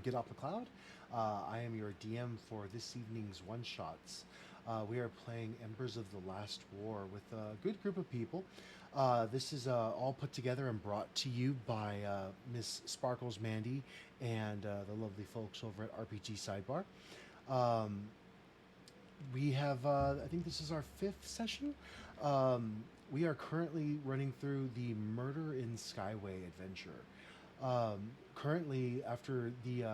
Get Off the Cloud. I am your DM for this evening's one shots. We are playing Embers of the Last War with a good group of people. This is all put together and brought to you by Miss Sparkles Mandy and the lovely folks over at RPG Sidebar. Um, we have, I think this is our fifth session. We are currently running through the Murder in Skyway adventure. Currently, after the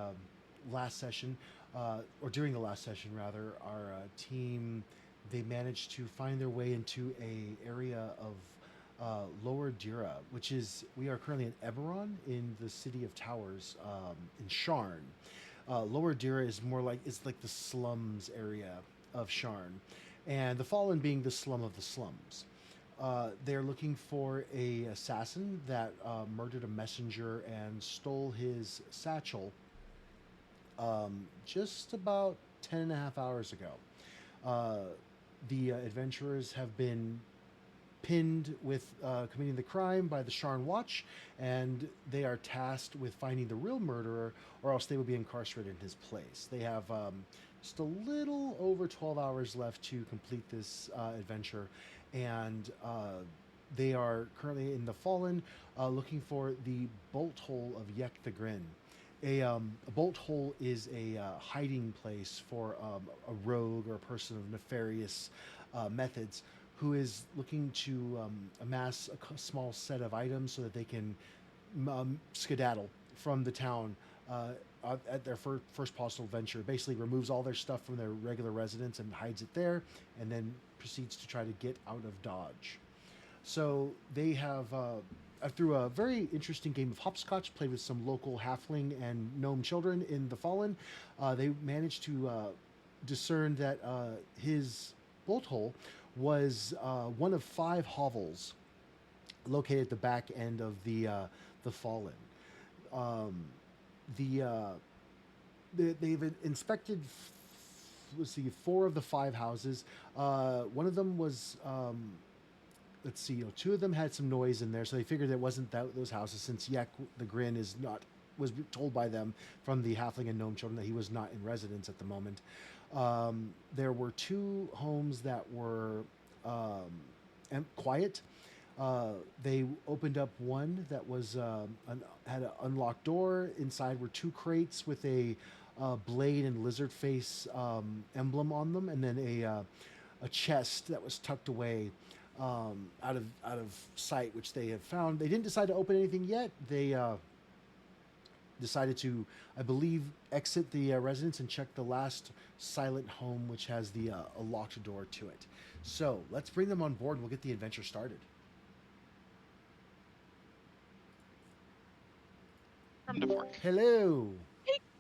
last session, or during the last session rather, our team they managed to find their way into a area of Lower Dira, which is we are currently in Eberron in the city of Towers in Sharn. Lower Dira is more like it's like the slums area of Sharn, and the Fallen being the slum of the slums. They're looking for a assassin that murdered a messenger and stole his satchel just about 10.5 hours ago. Uh, the adventurers have been pinned with committing the crime by the Sharn Watch, and they are tasked with finding the real murderer, or else they will be incarcerated in his place. They have just a little over 12 hours left to complete this adventure, and they are currently in the Fallen looking for the bolt hole of Yek the Grin. A bolt hole is a hiding place for a rogue or a person of nefarious methods who is looking to amass a small set of items so that they can skedaddle from the town at their first possible venture. Basically, removes all their stuff from their regular residence and hides it there, and then proceeds to try to get out of Dodge. So they have, through a very interesting game of hopscotch, played with some local halfling and gnome children in the Fallen. They managed to discern that his bolt hole was one of 5 hovels located at the back end of the Fallen. Um, they've inspected let's see 4 of the 5 houses. One of them was let's see, 2 of them had some noise in there, so they figured it wasn't those houses since Yek the Grin is not was told by them from the halfling and gnome children that he was not in residence at the moment. There were 2 homes that were quiet. They opened up one that was had an unlocked door. Inside were 2 crates with a blade and lizard face emblem on them, and then a chest that was tucked away out of sight, which they have found. They didn't decide to open anything yet. They decided to, I believe, exit the residence and check the last silent home, which has a locked door to it. So let's bring them on board and we'll get the adventure started. From the fork. Hello.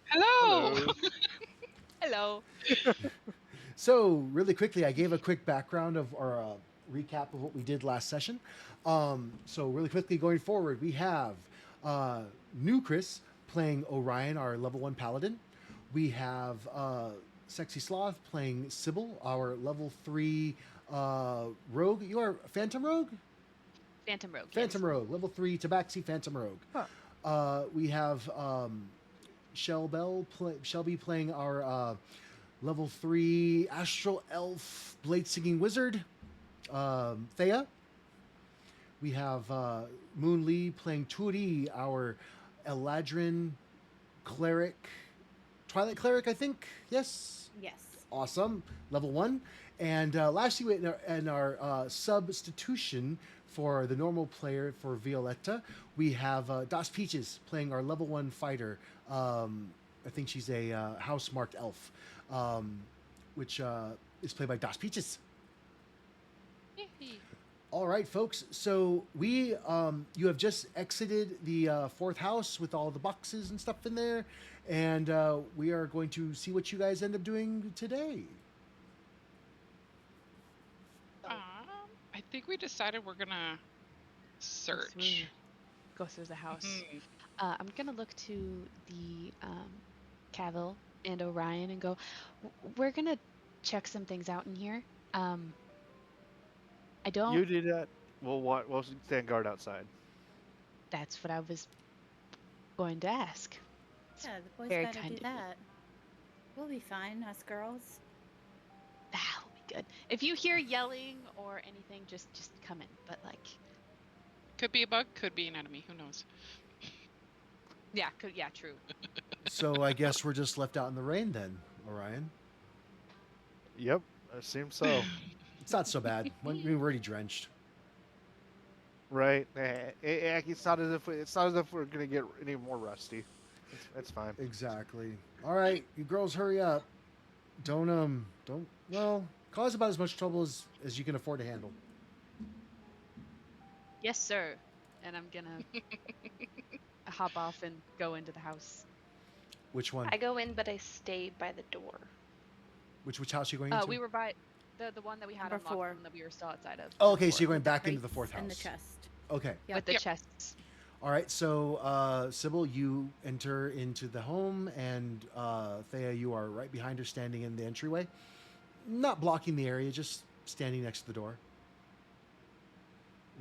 Hello. Hello. Hello. So really quickly, I gave a quick background of or a recap of what we did last session. So really quickly going forward, we have new Chris playing Orion, our level 1 paladin. We have Sexy Sloth playing Sybil, our level 3 rogue. You are Phantom Rogue? Phantom Rogue. Phantom Rogue, level 3 Tabaxi Phantom Rogue. Huh. We have Shelby playing our level 3 Astral Elf Blade Singing Wizard, Thea. We have Moon Lee playing Turi, our Eladrin Cleric, Twilight Cleric, I think. Yes? Yes. Awesome. Level 1. And lastly, in our substitution for the normal player for Violetta, we have Das Peaches playing our level 1 fighter. I think she's a house marked elf, which is played by Das Peaches. All right, folks. So you have just exited the 4th house with all the boxes and stuff in there, and we are going to see what you guys end up doing today. I think we decided we're gonna search. Go through the house. Mhm. I'm gonna look to the Cavill and Orion and go. We're gonna check some things out in here. I don't. You do that. We'll stand guard outside. That's what I was going to ask. That's Yeah, the boys very gotta kind do of you. that. We'll be fine, us girls. That'll be good. If you hear yelling or anything, just come in. But like, Could be a bug, could be an enemy. Who knows? yeah, true. So I guess we're just left out in the rain then, Orion. Yep, it seems so. It's not so bad. We're already drenched. Right? It's not as if we're gonna get any more rusty. It's fine. Exactly. All right, you girls, hurry up. Don't. Well, cause about as much trouble as you can afford to handle. Yes, sir. And I'm gonna hop off and go into the house. Which one? I go in, but I stay by the door. Which house are you going into? We were by the one that we had Number unlocked, 4. the one that we were still outside of. Oh, okay, so you're With going the back into the crates fourth house. and the chest. Okay. Yep. With the Yep. chests. All right. So, Sybil, you enter into the home, and Thea, you are right behind her, standing in the entryway, not blocking the area, just standing next to the door.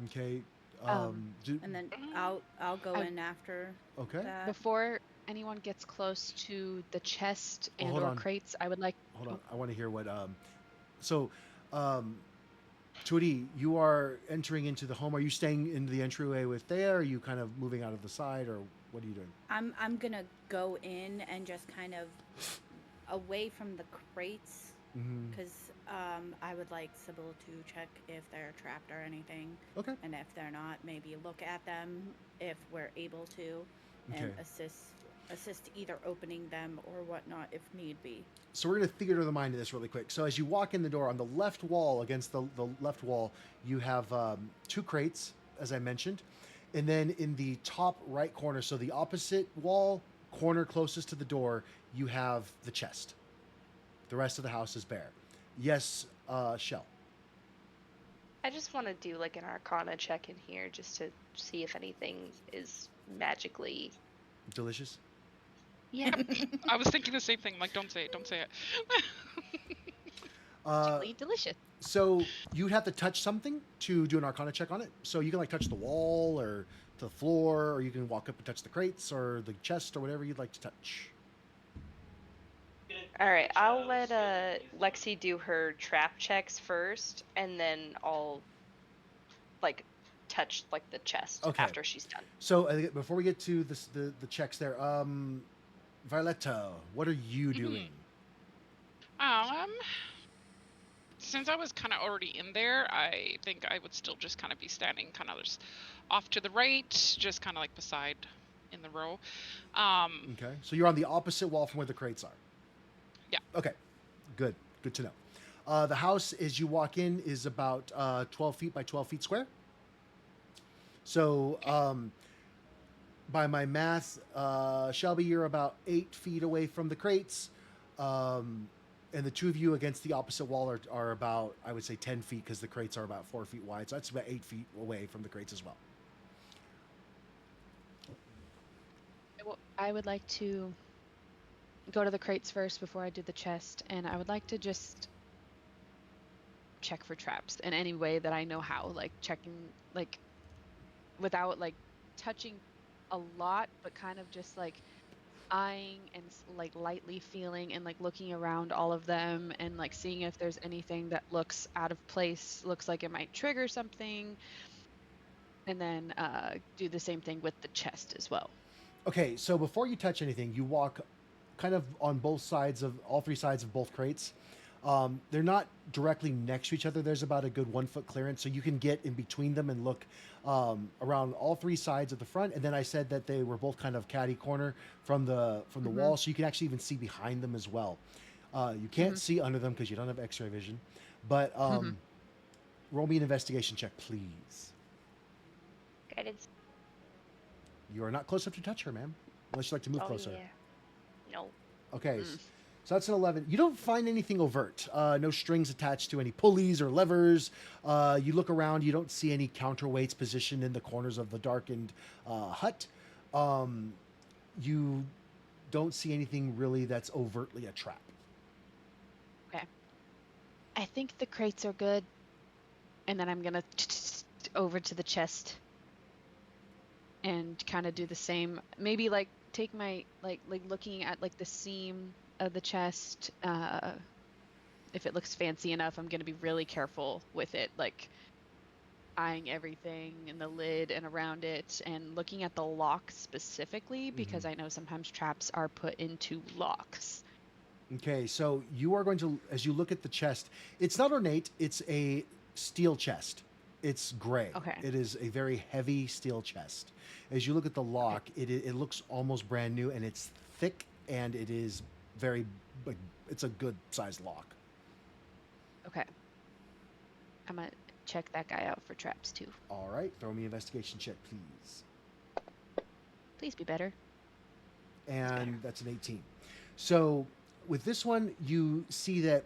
Okay. And then I'll go in after okay. that. Before anyone gets close to the chest Oh, and hold or on. crates, I would like. Hold on. I want to hear what. So, Tweety, you are entering into the home. Are you staying in the entryway with Thea? Or are you kind of moving out of the side, or what are you doing? I'm gonna go in and just kind of away from the crates Mm-hmm. because I would like Sybil to check if they're trapped or anything, Okay. and if they're not, maybe look at them if we're able to, and Okay. assist either opening them or whatnot if need be. So we're going to theater the mind of this really quick. So as you walk in the door, on the left wall, against the left wall, you have 2 crates, as I mentioned. And then in the top right corner, so the opposite wall, corner closest to the door, you have the chest. The rest of the house is bare. Yes, Shell. I just want to do like an Arcana check in here just to see if anything is magically. Delicious. Yeah. I was thinking the same thing. Like, don't say it. Don't say it. Magically delicious. So you'd have to touch something to do an Arcana check on it. So you can like touch the wall or the floor, or you can walk up and touch the crates or the chest or whatever you'd like to touch. All right. I'll let Lexi do her trap checks first, and then I'll like touch like the chest Okay. after she's done. So before we get to the checks there, Violetta, what are you doing? Since I was kind of already in there, I think I would still just kind of be standing kind of just off to the right, just kind of like beside in the row. Okay, so you're on the opposite wall from where the crates are. Yeah. Okay, good to know. The house, as you walk in, is about 12 feet by 12 feet square. So, by my math, Shelby, you're about 8 feet away from the crates. And the two of you against the opposite wall are about, I would say, 10 feet because the crates are about 4 feet wide. So that's about 8 feet away from the crates as well. I would like to go to the crates first before I do the chest, and I would like to just check for traps in any way that I know how, like checking, like without like touching a lot, but kind of just like eyeing and like lightly feeling and like looking around all of them and like seeing if there's anything that looks out of place, looks like it might trigger something, and then do the same thing with the chest as well. Okay, so before you touch anything, you walk kind of on both sides of all 3 sides of both crates. They're not directly next to each other. There's about a good 1 foot clearance, so you can get in between them and look around all 3 sides of the front. And then I said that they were both kind of catty corner from the wall, so you can actually even see behind them as well. You can't see under them because you don't have X-ray vision. But roll me an investigation check, please. Guidance. You are not close enough to touch her, ma'am, unless you'd like to move closer. Yeah. No. Okay, so that's an 11. You don't find anything overt. No strings attached to any pulleys or levers. You look around. You don't see any counterweights positioned in the corners of the darkened hut. You don't see anything really that's overtly a trap. Okay. I think the crates are good, and then I'm gonna over to the chest and kind of do the same. Maybe like take my like looking at like the seam of the chest. If it looks fancy enough, I'm gonna be really careful with it, like eyeing everything in the lid and around it, and looking at the lock specifically because I know sometimes traps are put into locks. Okay, so you are going to, as you look at the chest, it's not ornate, it's a steel chest. It's gray. Okay. It is a very heavy steel chest. As you look at the lock, it looks almost brand new, and it's thick, and it is very, like, it's a good sized lock. Okay. I'm gonna check that guy out for traps too. All right, throw me an investigation check, please. Please be better. And that's an 18. So with this one, you see that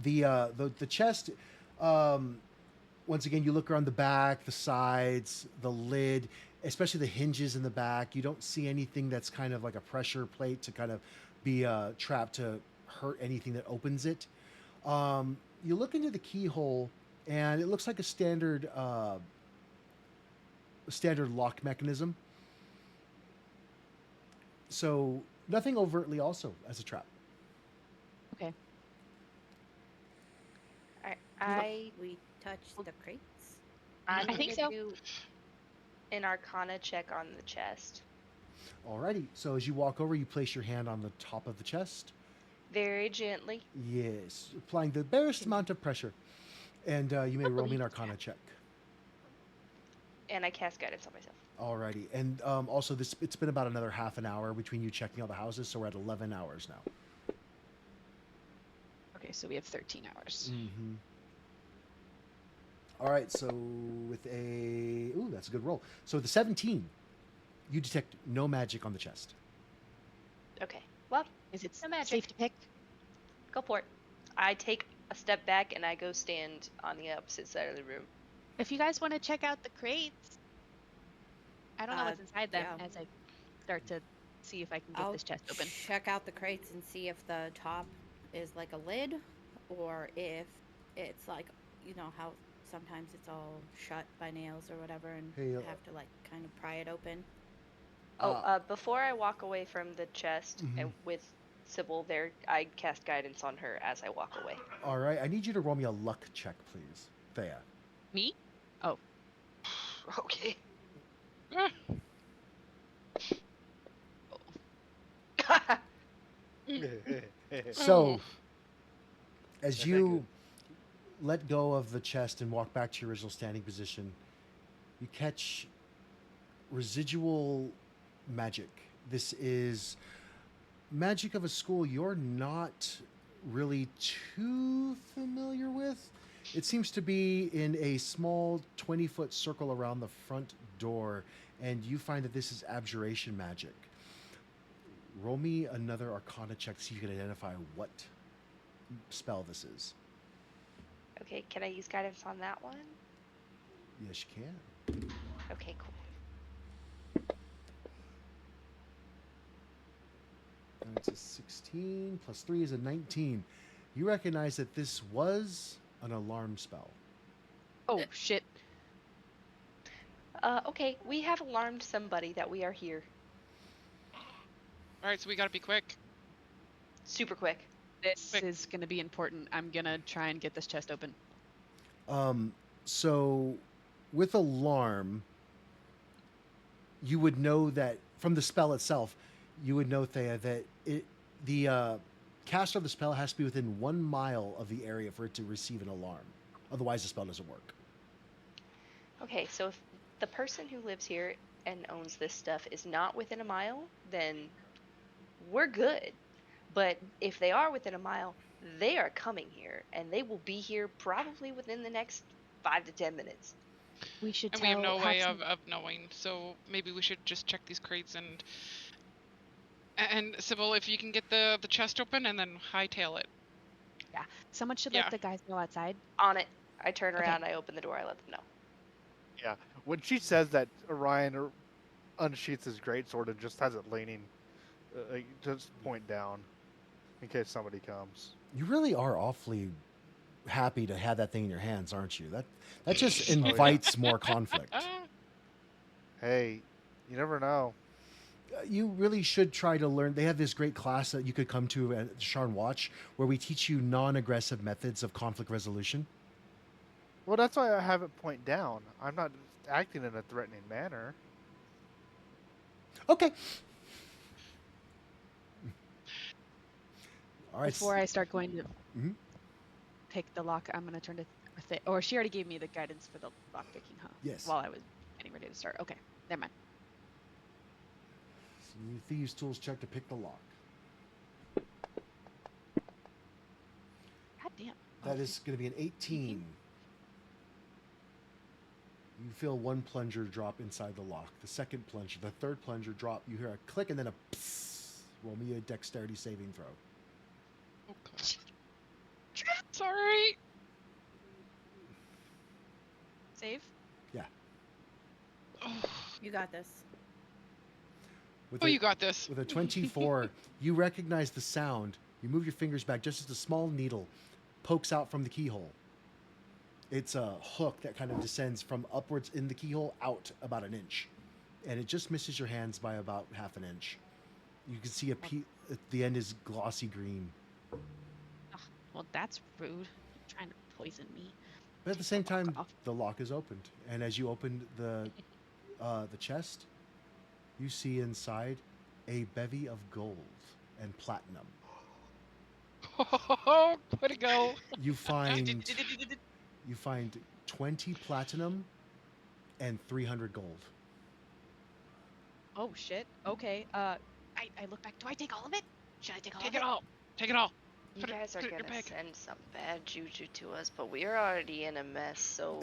the chest. Once again, you look around the back, the sides, the lid, especially the hinges in the back. You don't see anything that's kind of like a pressure plate to kind of be trapped to hurt anything that opens it. You look into the keyhole, and it looks like a standard lock mechanism. So nothing overtly also as a trap. Okay. We touched the crates. I'm I think gonna so. do an Arcana check on the chest. Alrighty. So as you walk over, you place your hand on the top of the chest. Very gently. Yes, applying the barest amount of pressure. And you may roll me an Arcana check. And I cast guidance on myself. Alrighty. And also, it's been about another half an hour between you checking all the houses, so we're at 11 hours now. Okay, so we have 13 hours. Mm-hmm. All right, so with a... Ooh, that's a good roll. So with the 17, you detect no magic on the chest. Okay. Well, Is it No magic. safe to pick? go for it. I take a step back and I go stand on the opposite side of the room. If you guys want to check out the crates, I don't know what's inside them yeah. as I start to see if I can get I'll this chest open. check out the crates and see if the top is like a lid, or if it's like, you know how sometimes it's all shut by nails or whatever, and Hey, have to like kind of pry it open. Before I walk away from the chest and with Sybil there, I cast guidance on her as I walk away. All right, I need you to roll me a luck check, please. Thea. Me? Oh, Okay. So, as you let go of the chest and walk back to your original standing position, you catch residual magic. This is magic of a school you're not really too familiar with. It seems to be in a small 20-foot circle around the front door, and you find that this is abjuration magic. Roll me another Arcana check to see if you can identify what spell this is. Okay, can I use guidance on that one? Yes, you can. Okay, cool. That's a 16 plus 3 is a 19. You recognize that this was an alarm spell. oh shit. Okay, we have alarmed somebody that we are here. All right, so we gotta be quick. Super quick. This Quick. is going to be important. I'm going to try and get this chest open. So with alarm, you would know that from the spell itself, you would know, Thea, that the caster of the spell has to be within 1 mile of the area for it to receive an alarm. Otherwise, the spell doesn't work. Okay, so if the person who lives here and owns this stuff is not within a mile, then we're good. But if they are within a mile, they are coming here, and they will be here probably within the next 5 to 10 minutes. We should And tell we have no way some- of knowing, so maybe we should just check these crates and Sybil, if you can get the chest open and then hightail it. someone should Yeah. let the guys know outside. On it, I turn Okay. around, I open the door, I let them know. Yeah. When she says that, Orion unsheaths his greatsword and just has it leaning, just point down, in case somebody comes. You really are awfully happy to have that thing in your hands, aren't you? That just invites more conflict. Ah, Hey, you never know. You really should try to learn. They have this great class that you could come to at Sharn Watch where we teach you non-aggressive methods of conflict resolution. Well, that's why I have it point down. I'm not acting in a threatening manner. Okay. All right. Before I start going to Mhm. pick the lock, I'm gonna turn to or she already gave me the guidance for the lock picking, huh? Yes. While I was getting ready to start. Okay, never mind. So you thieves' tools check to pick the lock. God damn. That is going to be an 18. You feel one plunger drop inside the lock. The second plunger, the third plunger drop. You hear a click and then a psst. Roll me a dexterity saving throw. Oh god. Sorry. Save. Oh, You got this. With you got this. With a 24, you recognize the sound. You move your fingers back just as a small needle pokes out from the keyhole. It's a hook that kind of descends from upwards in the keyhole out about an inch. And it just misses your hands by about half an inch. You can see the end is glossy green. Ugh, well, that's rude. You're trying to poison me. But at the same Fuck time, off. the lock is opened. And as you open the chest, you see inside a bevy of gold and platinum. Oh, way to go. You find 20 platinum and 300 gold. Oh shit. Okay. I look back. Do I take all of it? Should I take all Take of it all. Take it all. You Put it- guys are put it in your gonna bag. send some bad juju to us, but we're already in a mess. So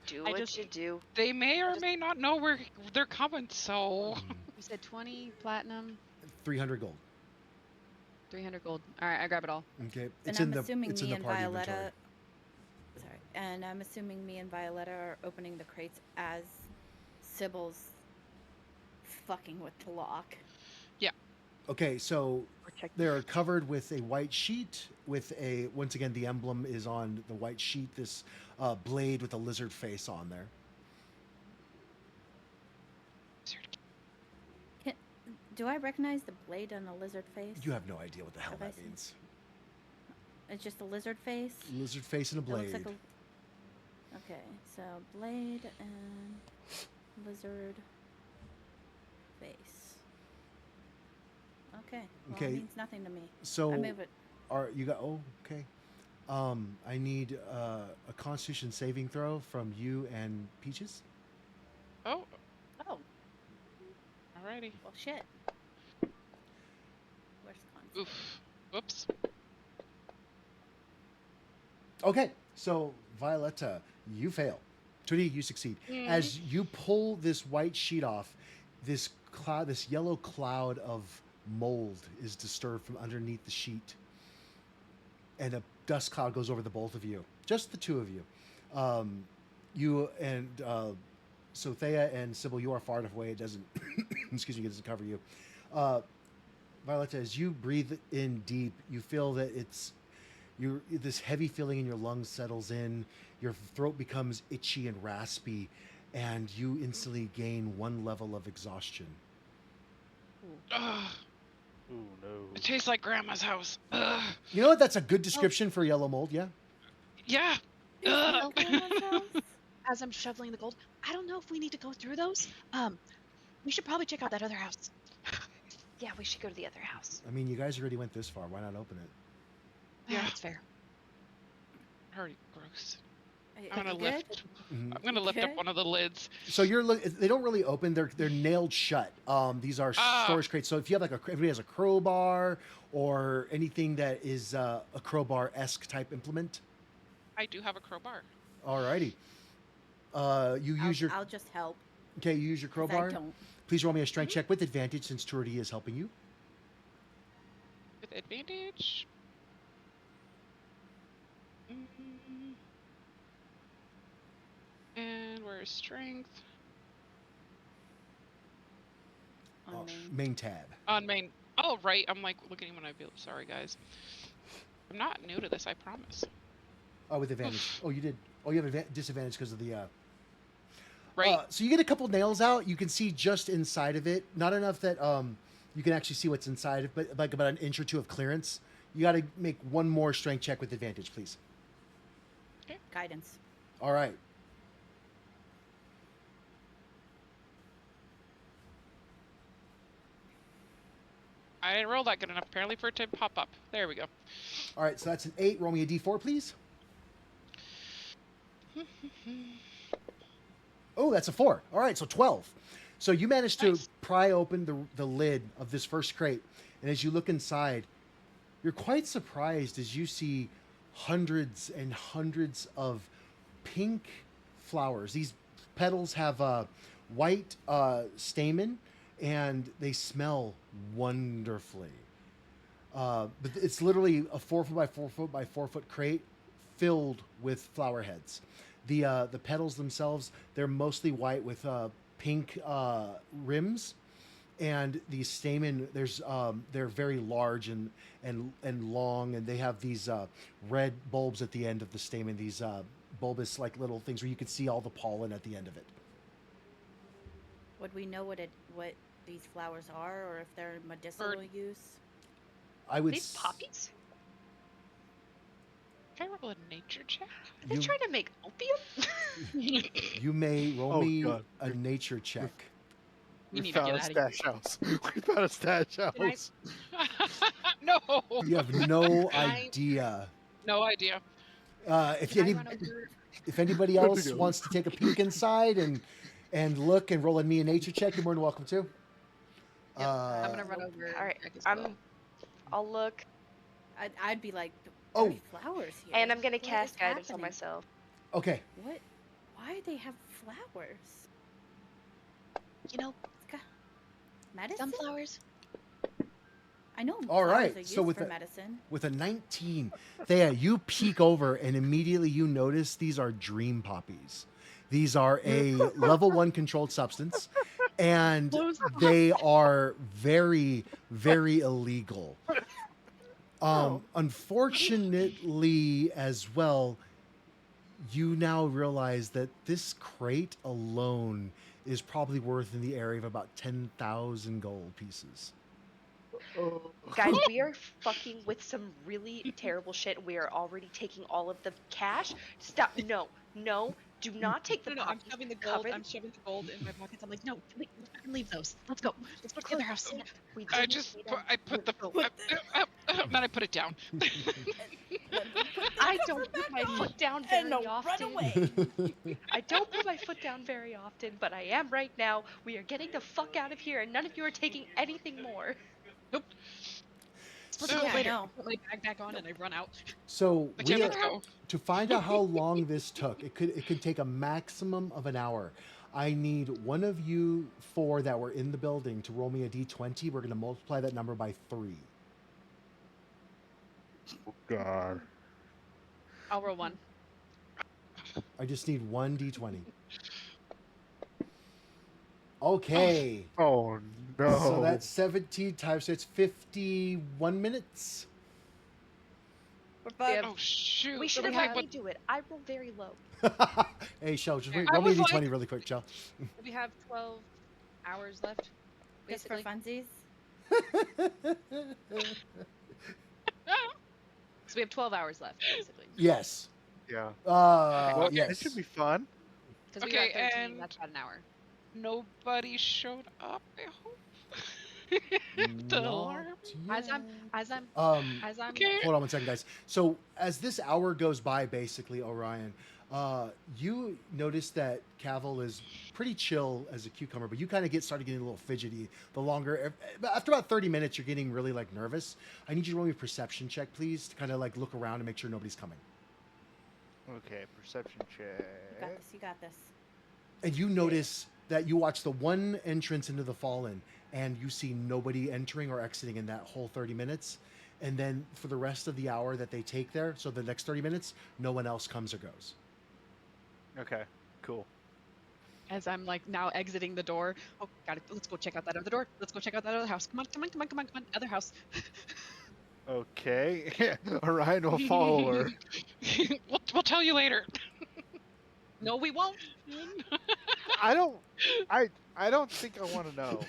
do I what just- you do. They may or just- may not know where they're coming, so You said 20 platinum, 300 gold. 300 gold. All right, I grab it all. Okay, And it's I'm in the assuming it's in me the and party Violetta. inventory. Sorry, and I'm assuming me and Violetta are opening the crates as Sybil's fucking with the lock. Okay, so Or check. they're covered with a white sheet with once again the emblem is on the white sheet. This blade with a lizard face on there. Do I recognize the blade on the lizard face? You have no idea what the hell Have I that seen- means. It's just a lizard face. Lizard face and a It blade. looks like a. Okay, so blade and lizard face. Okay. Well, Okay. it means nothing to me. So I move it. okay. I need a Constitution saving throw from you and Peaches. oh, Oh, alrighty. well, shit. Where's the Oof. Whoops. Okay, so Violetta, you fail. Tootie, you succeed. As you pull this white sheet off, this yellow cloud of mold is disturbed from underneath the sheet, and a dust cloud goes over the both of you, just the two of you. You and so Thea and Sybil, you are far enough away. It doesn't, excuse me, it doesn't cover you. Violetta, as you breathe in deep, you feel that this heavy feeling in your lungs settles in. Your throat becomes itchy and raspy, and you instantly gain 1 level of exhaustion. Ugh, Ooh, no. it tastes like Grandma's house. Ugh. You know what? That's a good description for yellow mold. Yeah. Yeah. Is Ugh. it Grandma's house? As I'm shoveling the gold, I don't know if we need to go through those. We should probably check out that other house. Yeah, we should go to the other house. I mean, you guys already went this far. Why not open it? Yeah. That's fair. Already gross. Are you I'm gonna good? lift. Mhm. I'm gonna lift up Okay. one of the lids. So they don't really open. They're nailed shut. These are storage crates. So if you have everybody has a crowbar or anything that is a crowbar-esque type implement. I do have a crowbar. Alrighty. You use your I'll just help. okay. You use your 'cause crowbar. I don't. Please roll me a strength check with advantage since Trudy is helping you. With advantage. And where's strength? On me. Main tab. On main. Oh, right. I'm like looking when I build. Sorry, guys. I'm not new to this, I promise. Oh, with advantage. Oh, you did. Oh, you have disadvantage because of the. Right. So you get a couple nails out. You can see just inside of it. Not enough that you can actually see what's inside, but like about an inch or two of clearance. You got to make one more strength check with advantage, please. Guidance. All right. I didn't roll that good enough apparently for it to pop up. There we go. All right. So that's an 8. Roll me a d4, please. Oh, that's a 4. All right, so 12. So you managed to Nice. pry open the lid of this first crate, and as you look inside, you're quite surprised as you see hundreds and hundreds of pink flowers. These petals have a white stamen, and they smell wonderfully. But it's literally a 4 foot by 4 foot by 4 foot crate filled with flower heads. The petals themselves, they're mostly white with pink rims, and the stamen they're very large and long, and they have these red bulbs at the end of the stamen. These bulbous like little things where you can see all the pollen at the end of it. Would we know what these flowers are, or if they're medicinal use? I would. These poppies? Can I roll a nature check? Are they You, trying to make opium? you may roll Oh, me God. a nature check. We You need to found get a out of here. stash house. We found a stash Can I- house. No. You have no I- idea. No idea. If Can I any, run over? if anybody Good to else go. wants to take a peek inside and look and roll a me a nature check, you're more than welcome to. Yep, I'm gonna run over. All right, and check as I'm. well. I'll look, I'd be like, Oh. there's flowers here. and I'm gonna What cast is guidance on happening? myself. Okay. What? Why do they have flowers? You know, Medicine? sunflowers. I know. All flowers right, are used so with for a- medicine. With a 19, Thea, you peek over and immediately you notice these are dream poppies. These are a level 1 controlled substance, and they are very, very illegal. Oh. Unfortunately, as well, you now realize that this crate alone is probably worth in the area of about 10,000 gold pieces. Oh. Guys, we are fucking with some really terrible shit. We are already taking all of the cash. Stop. No, no. Do not take the No, I'm poppies. shoving the gold. Cover I'm shoving the gold in my pockets. I'm like, no, fucking leave those. Let's go. Let's go to the other house. We I didn't just need put, 'em. I put the then I put it down. I don't put my foot down And very no, often. run away. I don't put my foot down very often, but I am right now. We are getting the fuck out of here, and none of you are taking anything more. Let's So- go Yeah, I later. know. I put my bag back on and I run out. So Okay, we let's are, go. to find out how long this took, it could take a maximum of an hour. I need one of you 4 that were in the building to roll me a d20. We're going to multiply that number by 3. God. I'll roll one. I just need one d20. Okay. Oh no. So that's 17 times, so it's 51 minutes. We're Yeah. fucked. Oh shoot. We should have we let have- me do it. I roll very low. Hey, Shell, just I roll me a was d20 like- really quick, Shell. We have 12 hours left. Just for Basically. funsies. So we have 12 hours left, basically. Yes. Yeah. Well, Yes. It should be fun. Because Okay, we got 13. and- That's about an hour. Nobody showed up, I hope. The Not alarm. As I'm, yet. as I'm, Um, as I'm. Okay. hold on one second, guys. So as this hour goes by, basically, Orion, you notice that Cavill is pretty chill as a cucumber, but you kind of started getting a little fidgety. The longer, after about 30 minutes, you're getting really like nervous. I need you to roll me a perception check, please, to kind of like look around and make sure nobody's coming. Okay, perception You got check. this. You got this. And you notice that you watch the one entrance into the Fallen, and you see nobody entering or exiting in that whole 30 minutes. And then for the rest of the hour that they take there, so the next 30 minutes, no one else comes or goes. Okay, cool. As I'm like now exiting the door. Oh, got it. Let's go check out that other door. Let's go check out that other house. Come on, come on, come on, come on, come on. Other house. Okay. Orion will follow her. we'll tell you later. No, we won't. I don't. I don't think I want to know.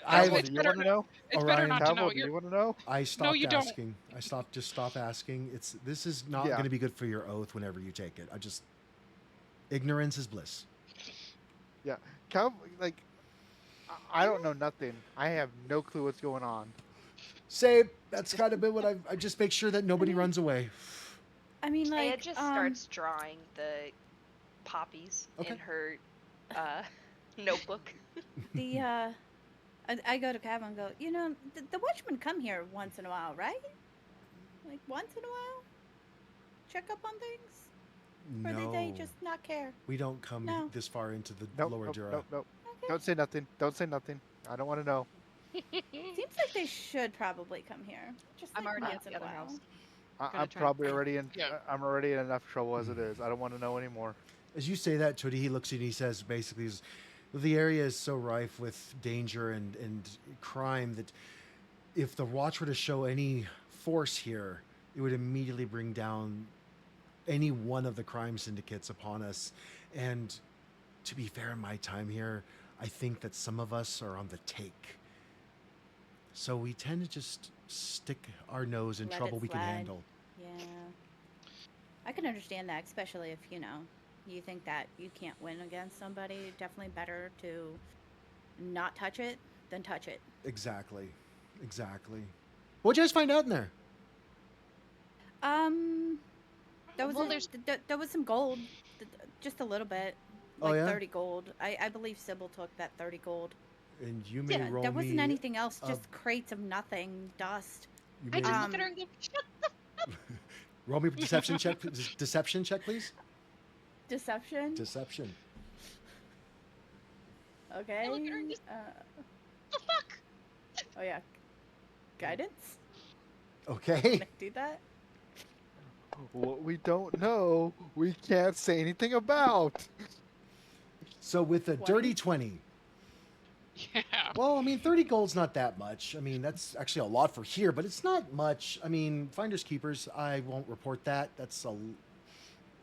I Cowboy, It's do you better. want to know? It's better Orion, not to know. Cowboy, do You're you want to know? I no, stopped you don't. asking. I stopped. Just stop asking. This is not Yeah. going to be good for your oath whenever you take it. Ignorance is bliss. Yeah. Cowboy, like, I don't know nothing. I have no clue what's going on. Same. That's kind of been what I just make sure that nobody mean, runs away. I mean, Aya like, just starts drawing the poppies Okay. in her notebook. the I go to Kevin and go, the watchmen come here once in a while, right? Like once in a while, check up on things, or No, did they just not care? we don't come No. this far into the Nope. lower Nope. Dura. Nope. Nope. Okay. Don't say nothing. Don't say nothing. I don't want to know. Seems like they should probably come here. Just I'm like already once at the in a other while. house. I, Gonna I'm try- probably already in. Yeah. I'm already in enough trouble as it is. I don't want to know anymore. As you say that, Tootie, he looks at you and he says, basically, the area is so rife with danger and crime that if the Watch were to show any force here, it would immediately bring down any one of the crime syndicates upon us. And to be fair, in my time here, I think that some of us are on the take. So we tend to just stick our nose in Let trouble it we can slide. handle. Yeah. I can understand that, especially if, you think that you can't win against somebody. Definitely better to not touch it than touch it. Exactly. What'd you guys find out in there? There was Well, a- there's- there was some gold, just a little bit, Oh, like yeah? 30 gold. I believe Sybil took that 30 gold. And you may Yeah, roll there wasn't me anything else, a- just crates of nothing, dust. You I may just look at her and go, shut roll me a deception check. Deception check, please. Deception. Deception. Okay. look at her and just- the fuck. Oh yeah. Guidance. Okay. Can I do that? What we don't know, we can't say anything about. So with a 20? dirty 20. Yeah. Well, I mean, 30 gold's not that much. I mean, that's actually a lot for here, but it's not much. I mean, finders keepers, I won't report that.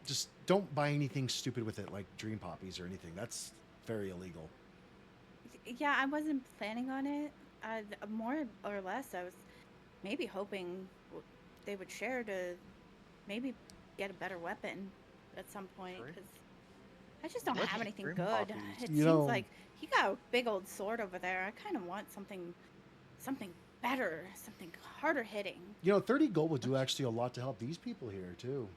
Just don't buy anything stupid with it, like dream poppies or anything. That's very illegal. Yeah, I wasn't planning on it. More or less, I was maybe hoping they would share to maybe get a better weapon at some point. Sure. 'Cause I just don't What's have anything dream good. poppies? It You seems know- like you got a big old sword over there. I kind of want something better, something harder hitting. 30 gold would do actually a lot to help these people here, too.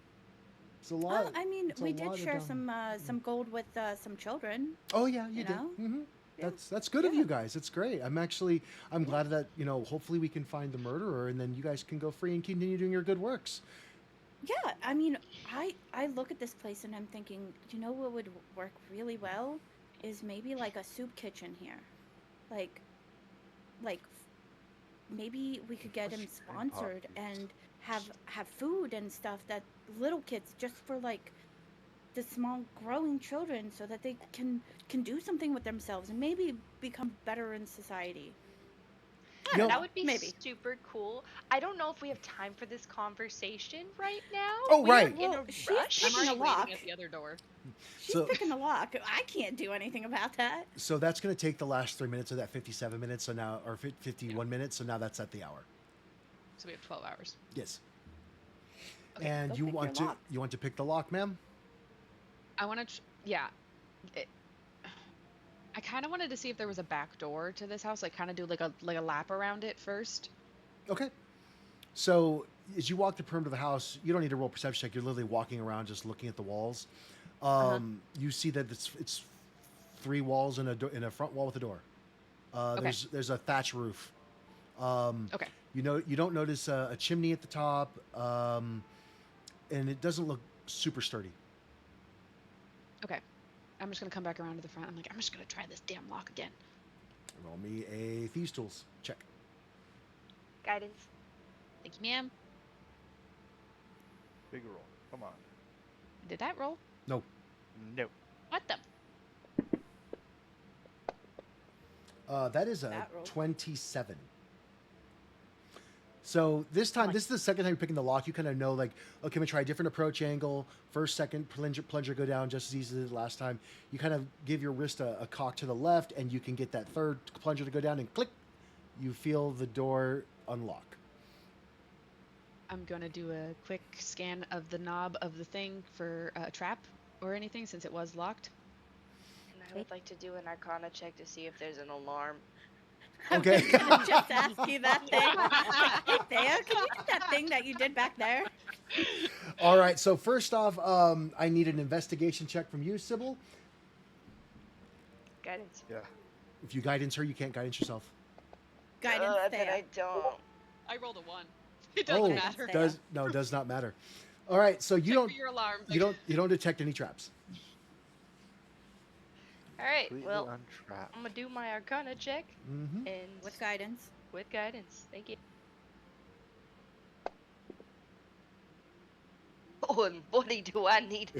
It's a lot. Well, I mean, it's a we did lot of share them. some gold with some children. Oh, yeah, you you did. know? Hmm. Yeah. That's good of Yeah. you guys. It's great. I'm glad that, hopefully we can find the murderer and then you guys can go free and continue doing your good works. Yeah, I mean, I look at this place and I'm thinking, what would work really well is maybe like a soup kitchen here, like maybe we could get him What's dream sponsored poppies? and have food and stuff that little kids, just for like the small growing children, so that they can do something with themselves and maybe become better in society. I You don't know- That would be maybe. super cool. I don't know if we have time for this conversation right now. Oh, We are right. in Well, a she's rush. picking I'm a already lock. waiting at the other door. She's So- picking the lock. I can't do anything about that. So that's going to take the last 3 minutes of that 57 minutes. So now, or 51 minutes. So now that's at the hour. So we have 12 hours. Yes. Okay, And go you pick your want to lock. pick the lock, ma'am? I want to, yeah. I kind of wanted to see if there was a back door to this house, like kind of do like a lap around it first. Okay. So as you walk the perimeter of the house, you don't need to roll perception check. You're literally walking around, just looking at the walls. You see that it's 3 walls and a front wall with a door. Okay. There's a thatch roof. Okay. You don't notice a chimney at the top, and it doesn't look super sturdy. Okay. I'm just going to come back around to the front. I'm just going to try this damn lock again. Roll me a thieves tools check. Guidance. Thank you, ma'am. Big roll. Come on. Did that roll? No. What the? That is a That roll. 27. So this time, this is the second time you're picking the lock. You kind of know, like, okay, I'm gonna try a different approach angle. First, second, plunger go down just as easy as the last time. You kind of give your wrist a cock to the left, and you can get that third plunger to go down, and click, you feel the door unlock. I'm gonna do a quick scan of the knob of the thing for a trap or anything since it was locked. And I would like to do an Arcana check to see if there's an alarm. Okay. I was gonna just ask you that thing. Like, hey, Thea, can you do that thing that you did back there? All right. So first off, I need an investigation check from you, Sybil. Guidance. Yeah. If you guidance her, you can't guidance yourself. Guidance, Then Thea. I don't. I rolled a 1. It doesn't Oh, matter. does not matter. All right. So you Check don't for your alarm. you don't detect any traps. All right. Completely Well, untrapped. I'm gonna do my Arcana check Mm-hmm. and With guidance. with guidance. Thank you. Oh, and buddy, do I need?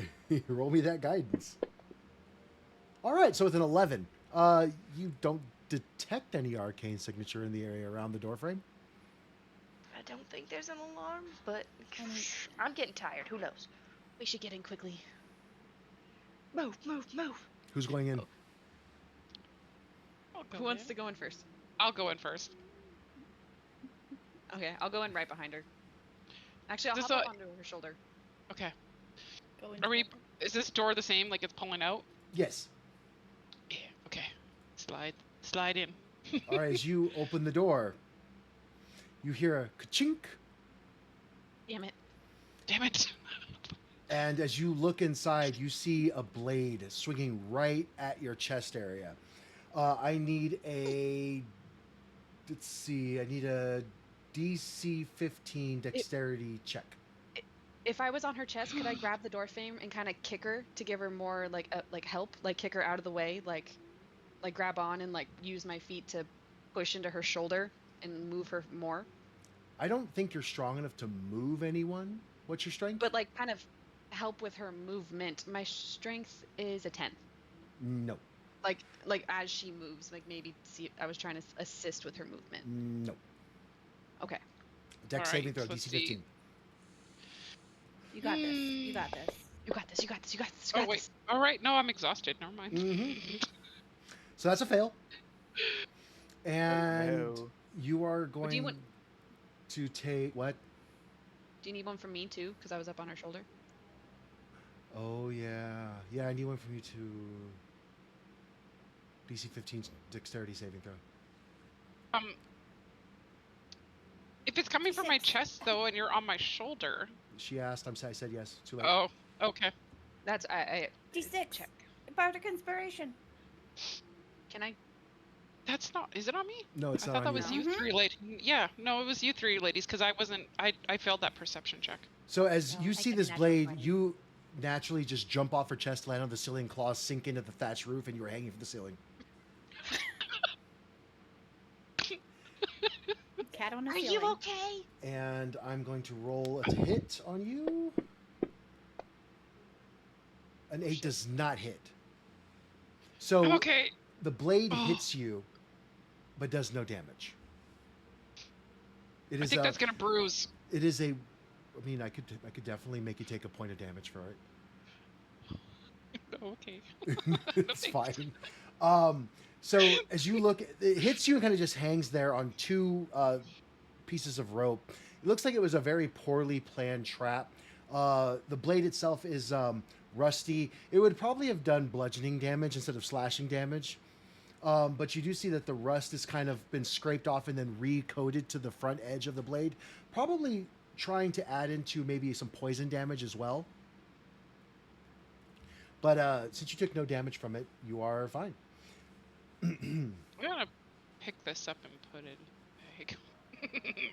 Roll me that guidance. All right. So with an 11, you don't detect any arcane signature in the area around the doorframe. I don't think there's an alarm, but And- I'm getting tired. Who knows? We should get in quickly. Move, move, move. Who's going in? I'll go Who wants in. to go in first? I'll go in first. Okay, I'll go in right behind her. Actually, I'll This hop up a- onto her shoulder. Okay. Go Are we? into Is this door the same? Like it's pulling out? Yes. Yeah. Okay. Slide in. All right. As you open the door, you hear a ka-chink, Damn it. Damn it. and as you look inside, you see a blade swinging right at your chest area. I need a. Let's see. I need a DC 15 dexterity check. If I was on her chest, could I grab the door frame and kind of kick her to give her more like help, like kick her out of the way, like grab on and like use my feet to push into her shoulder and move her more, I don't think you're strong enough to move anyone. What's your strength? but like kind of help with her movement. My strength is a 10. No. Like as she moves, like maybe see. I was trying to assist with her movement. No. Okay. Dex All saving right, throw, so let's DC see. 15. You got this. You got this. You got this. You got this. You got this. You Oh got wait. this. All right. No, I'm exhausted. Never mind. Mm-hmm. So that's a fail. And No. you are do you going want- to take what? Do you need one from me too? Because I was up on her shoulder. Oh yeah, yeah. I need one from you too. DC 15 dexterity saving throw. If it's coming from my 6. chest though, and you're on my shoulder. She asked. I said yes. Too late. Oh. Okay. That's I D6. check. Bardic Inspiration. Can I? That's not. Is it on me? No, it's I not thought on that was you. you three ladies. Yeah. No, it was you three ladies because I wasn't. I failed that perception check. So as No, you I see get this natural blade, 20. you naturally just jump off her chest, land on the ceiling, claws sink into the thatched roof, and you were hanging from the ceiling. Cat on a Are ceiling. you okay? And I'm going to roll a hit on you. An 8 does not hit. So I'm okay. the blade Oh. hits you, but does no damage. It I is think a, that's gonna bruise. it is a. I mean, I could definitely make you take a point of damage for it. Okay. It's fine. So as you look, it hits you and kind of just hangs there on two pieces of rope. It looks like it was a very poorly planned trap. The blade itself is rusty. It would probably have done bludgeoning damage instead of slashing damage. But you do see that the rust has kind of been scraped off and then recoated to the front edge of the blade, probably trying to add into maybe some poison damage as well. But since you took no damage from it, you are fine. I'm gonna pick this up and put it in the bag.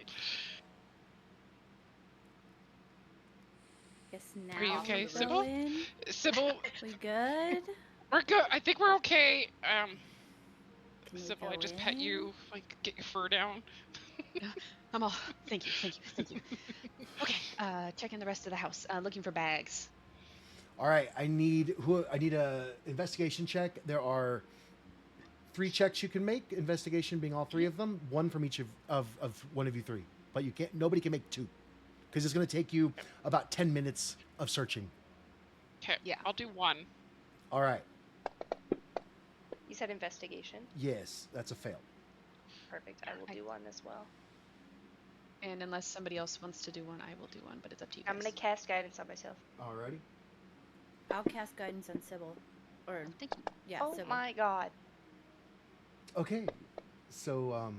Guess now. Are you okay, we go Sybil? in. Sybil, We good? we're good. I think we're okay. Can we Sybil, I go just pet in? you, like get your fur down. I'm all. Thank you. Thank you. Thank you. Okay. Checking the rest of the house. Looking for bags. All right, I need a investigation check. There are 3 checks you can make. Investigation being all 3 of them. One from each of one of you 3. but you can't. Nobody can make 2 because it's going to take you about 10 minutes of searching. Okay. Yeah. I'll do 1. All right. You said investigation. Yes, that's a fail. Perfect. I will do 1 as well. And unless somebody else wants to do one, I will do one, but it's up to you I'm guys. gonna cast guidance on myself. Alrighty. I'll cast guidance on Sybil. Or, Thank you. yeah, Oh Sybil. my god. Okay. So,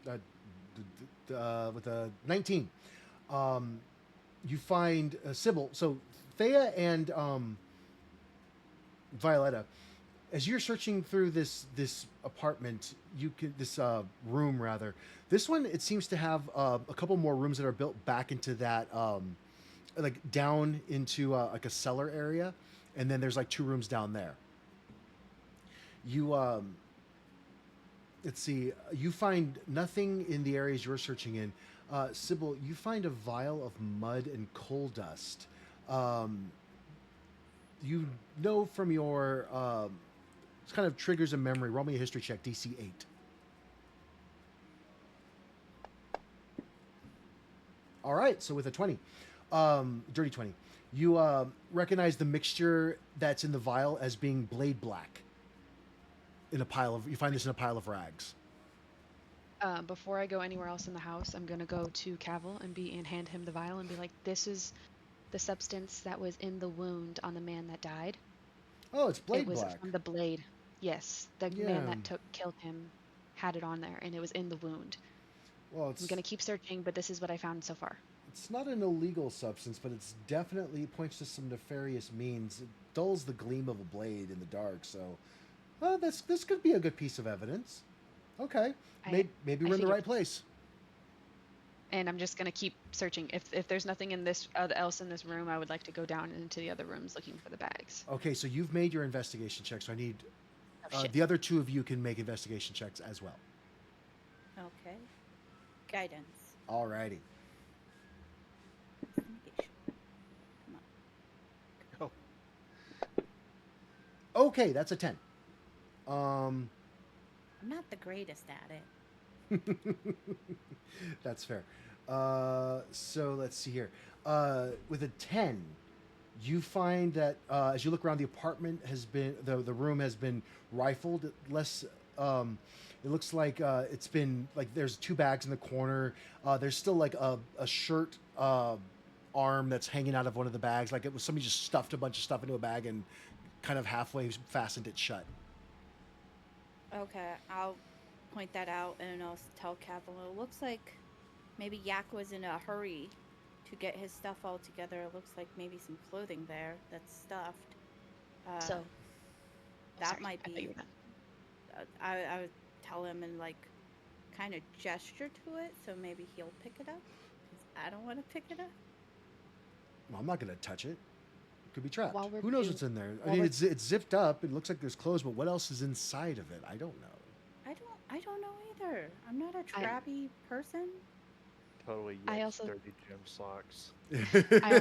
with a 19, you find Sybil. So, Thea and Violetta, as you're searching through this apartment, this room rather. This one, it seems to have a couple more rooms that are built back into that, like down into like a cellar area, and then there's like 2 rooms down there. You let's see. You find nothing in the areas you're searching in. Sybil, you find a vial of mud and coal dust. You know from your it kind of triggers a memory. Roll me a history check, DC 8. All right, so with a 20, dirty 20, you recognize the mixture that's in the vial as being blade black. In a pile of, you find this in a pile of rags. Before I go anywhere else in the house, I'm gonna go to Cavil and hand him the vial and be like, "This is the substance that was in the wound on the man that died. Oh, it's blade It was black. from the blade. Yes, the Yeah. man that killed him had it on there, and it was in the wound. Well, I'm gonna keep searching, but this is what I found so far. it's not an illegal substance, but it's definitely points to some nefarious means. It dulls the gleam of a blade in the dark, so this could be a good piece of evidence. Okay, maybe we're in the figured. right place. And I'm just gonna keep searching. If there's nothing in this else in this room, I would like to go down into the other rooms looking for the bags. Okay, so you've made your investigation check, so I need Oh, shit. the other 2 of you can make investigation checks as well. Okay. Guidance. Alrighty. Investigation. Come on. Oh, Okay, that's a 10. I'm not the greatest at it. That's fair. So let's see here. With a 10, you find that as you look around, the apartment has been the room has been rifled. Less, it looks like it's been like there's 2 bags in the corner. There's still like a shirt arm that's hanging out of one of the bags. Like it was somebody just stuffed a bunch of stuff into a bag and kind of halfway fastened it shut. Okay, I'll point that out and I'll tell Cavil. It looks like maybe Yak was in a hurry to get his stuff all together. It looks like maybe some clothing there that's stuffed. So that sorry, might I thought you be. were done. I would tell him and like kind of gesture to it, so maybe he'll pick it up. 'Cause I don't want to pick it up. Well, I'm not going to touch it. It could be trapped. While we're Who knows do- what's in there? I while mean, we're- it's zipped up. It looks like there's clothes, but what else is inside of it? I don't know. I don't know either. I'm not a trappy person. totally. I Yes, also- dirty gym socks. I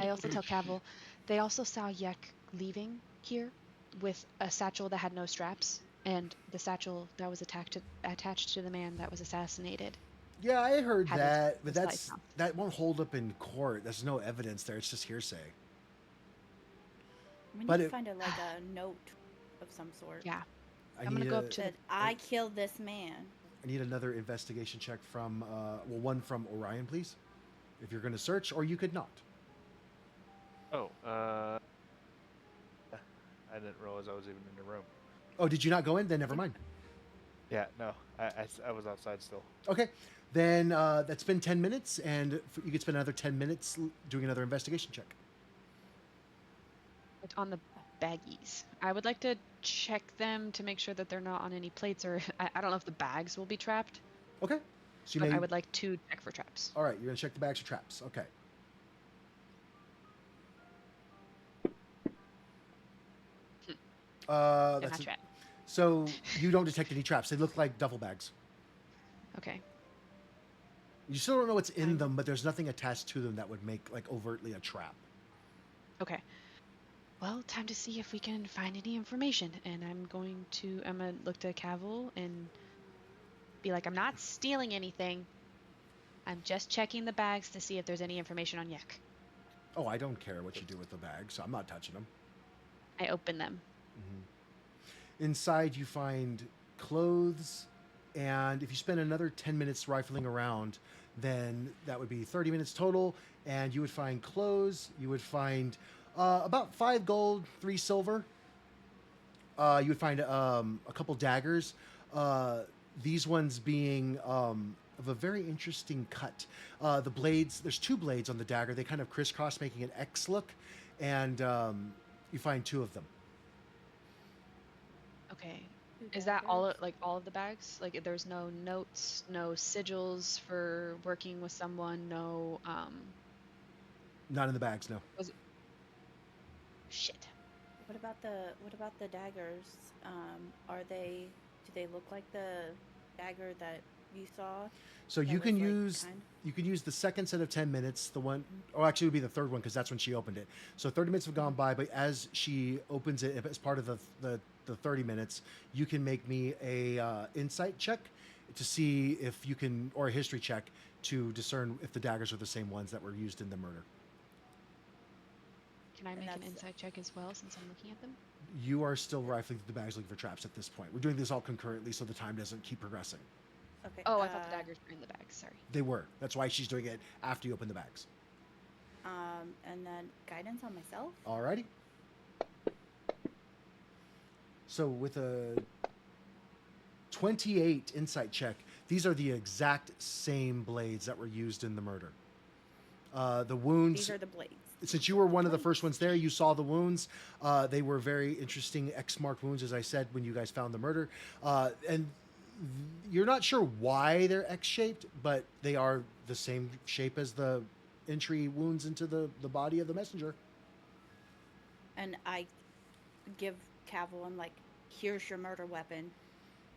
also tell Cavil, they also saw Yek leaving here with a satchel that had no straps, and the satchel that was attached to the man that was assassinated. Yeah, I heard Had that, but his life that's now. that won't hold up in court. There's no evidence there. It's just hearsay. We need But to it- find a note of some sort. Yeah, I I'm gonna need go a- up to Said I killed this man. I need another investigation check from one from Orion, please. If you're going to search, or you could not. Oh, I didn't realize I was even in the room. Oh, did you not go in? Then never mind. Yeah, no, I was outside still. Okay, then that's been 10 minutes, and you could spend another 10 minutes doing another investigation check. But on the baggies, I would like to check them to make sure that they're not on any plates, or I don't know if the bags will be trapped. Okay, so you But may. I would like to check for traps. All right, you're going to check the bags for traps. Okay. They're That's not trapped. so you don't detect any traps. They look like duffel bags. Okay. You still don't know what's in Fine. them, but there's nothing attached to them that would make like overtly a trap. Okay. Well, time to see if we can find any information. And I'm gonna look to Cavil and be like, I'm not stealing anything. I'm just checking the bags to see if there's any information on Yek. Oh, I don't care what you do with the bags. I'm not touching them. I open them. Inside, you find clothes, and if you spend another 10 minutes rifling around, then that would be 30 minutes total, and you would find clothes. You would find about 5 gold, 3 silver. You would find a couple daggers. These ones being of a very interesting cut. The blades, there's 2 blades on the dagger. They kind of crisscross, making an X look, and you find 2 of them. Okay. Two Is that all daggers. like all of the bags? Like there's no notes, no sigils for working with someone, no Not in the bags, no. shit. What about the daggers? Do they look like the dagger that you saw? So That you can was, like, use the second set of 10 minutes, the one, or actually it would be the third one because that's when she opened it. So 30 minutes have gone by, but as she opens it as part of the 30 minutes, you can make me a insight check to see if you can, or a history check to discern if the daggers are the same ones that were used in the murder. Can I And make an that's- insight check as well since I'm looking at them? You are still rifling through the bags looking for traps at this point. We're doing this all concurrently so the time doesn't keep progressing. Okay. Oh, I thought the daggers were in the bags. Sorry. They were. That's why she's doing it after you open the bags. And then guidance on myself. Alrighty. So with a 28 insight check, these are the exact same blades that were used in the murder. The wounds, These are the blades. since you were one of the first ones there, you saw the wounds. They were very interesting X-marked wounds, as I said, when you guys found the murder. And you're not sure why they're X-shaped, but they are the same shape as the entry wounds into the body of the messenger. And I give Cavalon, like, here's your murder weapon.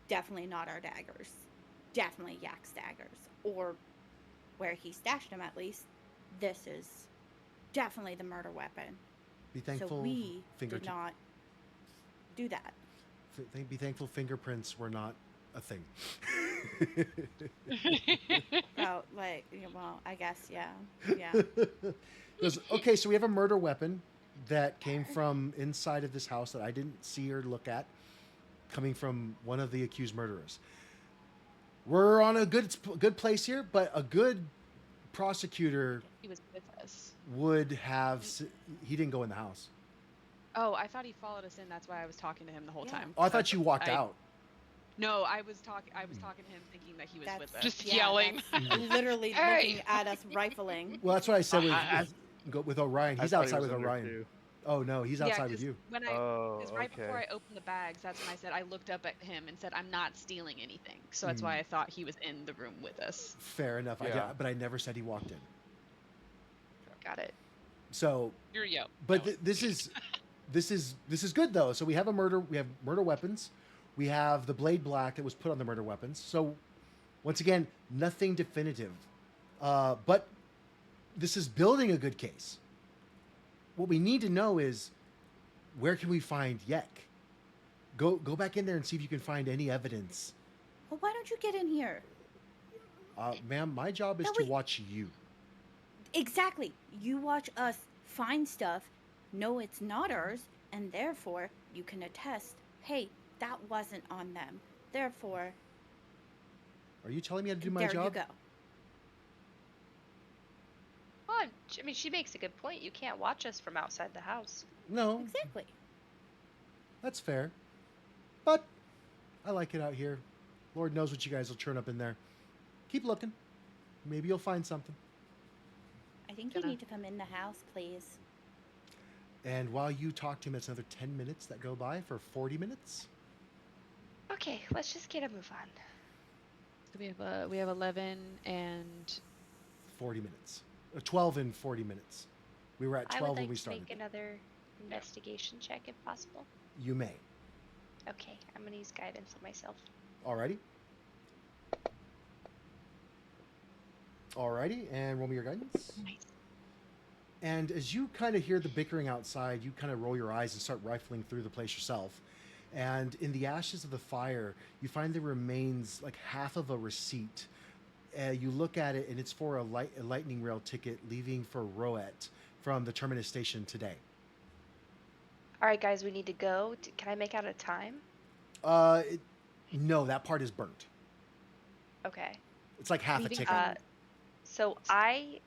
Definitely not our daggers. Definitely Yak's daggers. Or where he stashed them, at least. This is definitely the murder weapon. Be thankful So we finger did not do that. be thankful fingerprints were not a thing. Oh, like, well, I guess, yeah. Yeah. Okay, so we have a murder weapon that came from inside of this house that I didn't see or look at, coming from one of the accused murderers. We're on a good place here, but a good prosecutor He was with us. would have. He didn't go in the house. Oh, I thought he followed us in. That's why I was talking to him the whole Yeah. time. Oh, I thought you walked I- out. No, I was talking to him thinking that he was with us. Just yelling. that's literally Hey. looking at us rifling. Well, that's what I said I- with Orion. I He's thought he outside was with in there, Orion. too. Oh no, he's Yeah, outside with 'cause you. When Oh, because right before okay. I opened the bags, that's when I said I looked up at him and said I'm not stealing anything. So that's why I thought he was in the room with us. Fair enough. Yeah. But I never said he walked in. Got it. So, You're yep. but this is good though. So we have murder weapons. We have the blade black that was put on the murder weapons. So once again, nothing definitive. But this is building a good case. What we need to know is where can we find Yek? Go back in there and see if you can find any evidence. Well, why don't you get in here? Ma'am, my job is No, to wait. watch you. Exactly. You watch us find stuff, know it's not ours, and therefore you can attest, hey, that wasn't on them. Therefore, Are you telling me how to do my there job? you go. Well, I mean, she makes a good point. You can't watch us from outside the house. No, Exactly. that's fair. But I like it out here. Lord knows what you guys will turn up in there. Keep looking. Maybe you'll find something. I think Gonna- you need to come in the house, please. And while you talk to him, it's another 10 minutes that go by for 40 minutes. Okay, let's just get a move on. So we have 11 and 40 minutes. 12 and 40 minutes. We were at I 12 would when like we to started. make another investigation check if possible. You may. Okay, I'm gonna use guidance on myself. Alrighty. Alrighty, and roll me your guidance. nice. And as you kind of hear the bickering outside, you kind of roll your eyes and start rifling through the place yourself. And in the ashes of the fire, you find there remains like half of a receipt. you look at it, and it's for a lightning rail ticket leaving for Roet from the terminus station today. All right, guys, we need to go. Can I make out a time? No, that part is burnt. Okay. It's like half Leaving a ticket. So I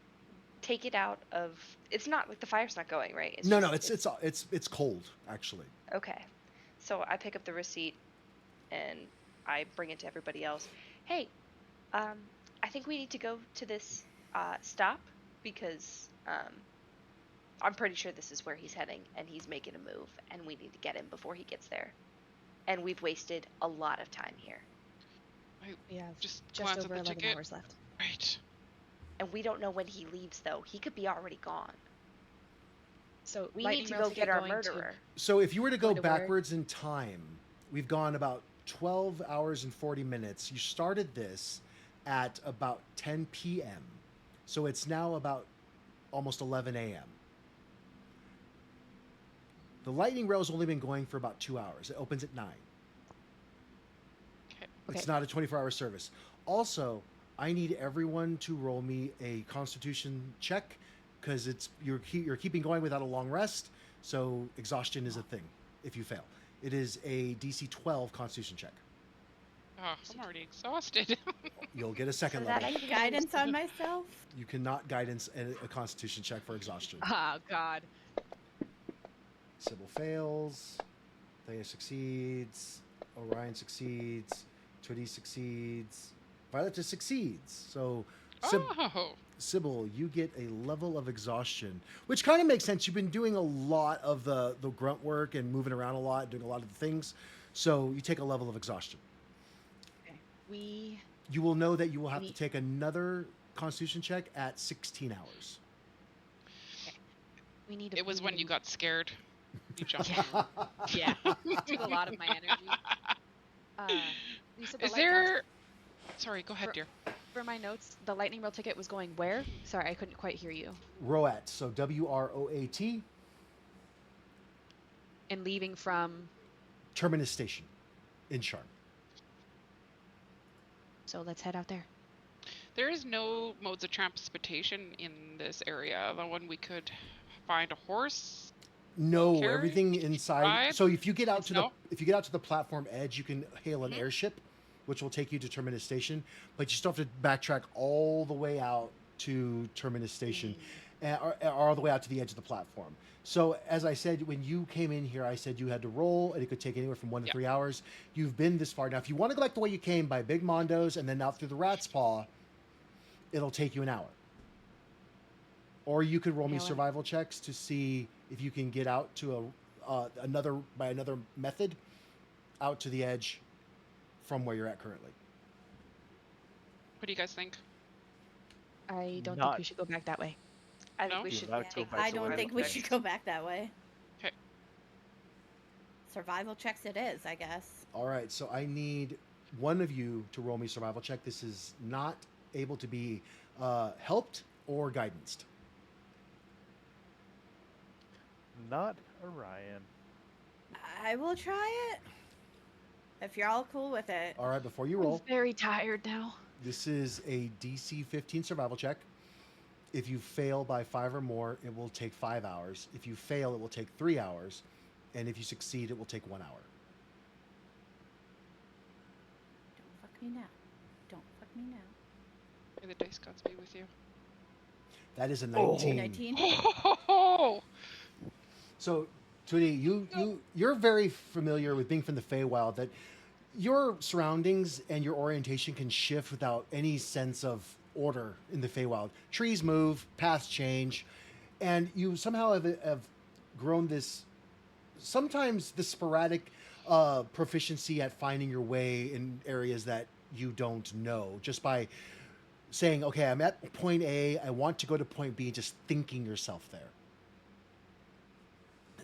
take it out of. It's not like the fire's not going, right? No, it's cold actually. Okay. So I pick up the receipt and I bring it to everybody else. Hey, I think we need to go to this stop because I'm pretty sure this is where he's heading and he's making a move and we need to get him before he gets there. And we've wasted a lot of time here. We have Just just glance at over the 11 ticket. hours left. Right. And we don't know when he leaves though. He could be already gone. So We lightning need to rail go ticket get our going to- murderer. So if you were to go Going to where? backwards in time, we've gone about 12 hours and 40 minutes. You started this at about 10 p.m. So it's now about almost 11 a.m. The lightning rail's only been going for about 2 hours. It opens at 9. It's Okay. not a 24-hour service. Also, I need everyone to roll me a Constitution check because you're keeping going without a long rest. So exhaustion is a thing if you fail. It is a DC 12 Constitution check. Oh, I'm already exhausted. You'll get a second So that level. Can I guidance on myself? You cannot guidance a Constitution check for exhaustion. Oh, God. Sybil fails. Thea succeeds. Orion succeeds. Twitty succeeds. Violet just succeeds. So Oh. Sybil, you get a level of exhaustion, which kind of makes sense. You've been doing a lot of the grunt work and moving around a lot, doing a lot of the things. So you take a level of exhaustion. Okay. We You will know that you will have to Neat. take another Constitution check at 16 hours. need. It was when you got scared. You jumped. Yeah. Yeah. Took a lot of my energy. Lisa, the Is light there? Sorry, go ahead, For- dear. for my notes, the lightning rail ticket was going where? Sorry, I couldn't quite hear you. Roat, so WROAT, And leaving from. Terminus Station in Sharn. So let's head out there. There is no modes of transportation in this area. The one we could find a horse. No, Carry? everything inside. Ride? So if you get out Is to no? the platform edge, you can hail an Mhm. airship, which will take you to Terminus Station. But you still have to backtrack all the way out to Terminus Station, or all the way out to the edge of the platform. So as I said, when you came in here, I said you had to roll, and it could take anywhere from 1 to Yep. 3 hours. You've been this far now. If you want to go back the way you came by Big Mondo's and then out through the Rat's Paw, it'll take you an hour. Or you could roll me Yeah, well- survival checks to see if you can get out to another method out to the edge from where you're at currently. What do you guys think? I don't think Not- we should go back that way. I No? think we Yeah, should let's go take back I to don't where think we we should went. go back that way. 'Kay. Survival checks it is, I guess. All right, so I need one of you to roll me survival check. This is not able to be helped or guidanced. Not Orion. I will try it. If you're all cool with it. All right, before you I'm roll, very tired now. this is a DC 15 survival check. If you fail by 5 or more, it will take 5 hours. If you fail, it will take 3 hours. And if you succeed, it will take 1 hour. Don't fuck me now. Don't fuck me now. May the dice gods be with you. That is a Oh. 19. 19? Oh, So, Tootie, you're very familiar with being from the Feywild, that your surroundings and your orientation can shift without any sense of order in the Feywild. Trees move, paths change, and you somehow have grown this, sometimes this sporadic proficiency at finding your way in areas that you don't know, just by saying, okay, I'm at point A, I want to go to point B, and just thinking yourself there.